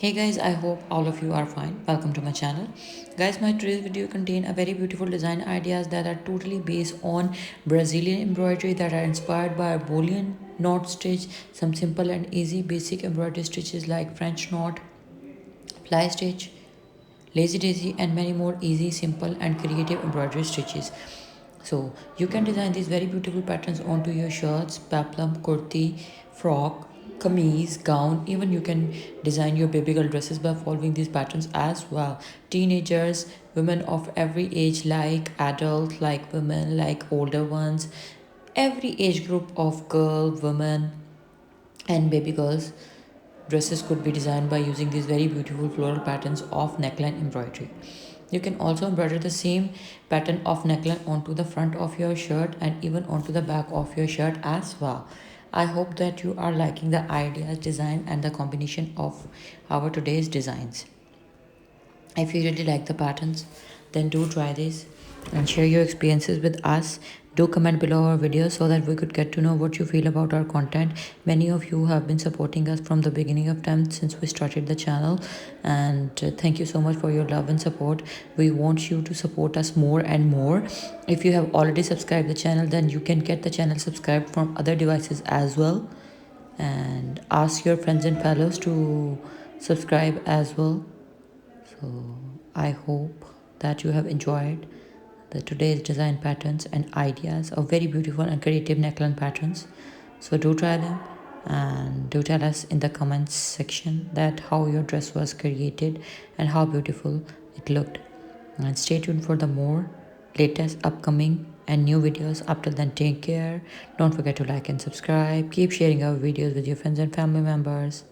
Hey guys, I hope all of you are fine. Welcome to my channel. Guys, my today's video contain a very beautiful design ideas that are totally based on Brazilian embroidery that are inspired by a Boolean knot stitch, some simple and easy basic embroidery stitches like French knot, fly stitch, lazy daisy and many more easy, simple and creative embroidery stitches. So you can design these very beautiful patterns onto your shirts, peplum, kurti, frock, kameez, gown. Even you can design your baby girl dresses by following these patterns as well. Teenagers, women of every age, like adult, like women, like older ones, every age group of girl, women, and baby girls dresses could be designed by using these very beautiful floral patterns of neckline embroidery. You can also embroider the same pattern of neckline onto the front of your shirt and even onto the back of your shirt as well. I hope that you are liking the ideas, design and the combination of our today's designs. If you really like the patterns, then do try this and share your experiences with us. Do comment below our video so that we could get to know what you feel about our content. Many of you have been supporting us from the beginning of time since we started the channel, and thank you so much for your love and support. We want you to support us more and more. If you have already subscribed the channel, then you can get the channel subscribed from other devices as well, and ask your friends and fellows to subscribe as well. So I hope that you have enjoyed the today's design patterns and ideas of very beautiful and creative neckline patterns. So do try them and do tell us in the comments section that how your dress was created and how beautiful it looked. And stay tuned for the more latest upcoming and new videos. Up till then, take care. Don't forget to like and subscribe. Keep sharing our videos with your friends and family members.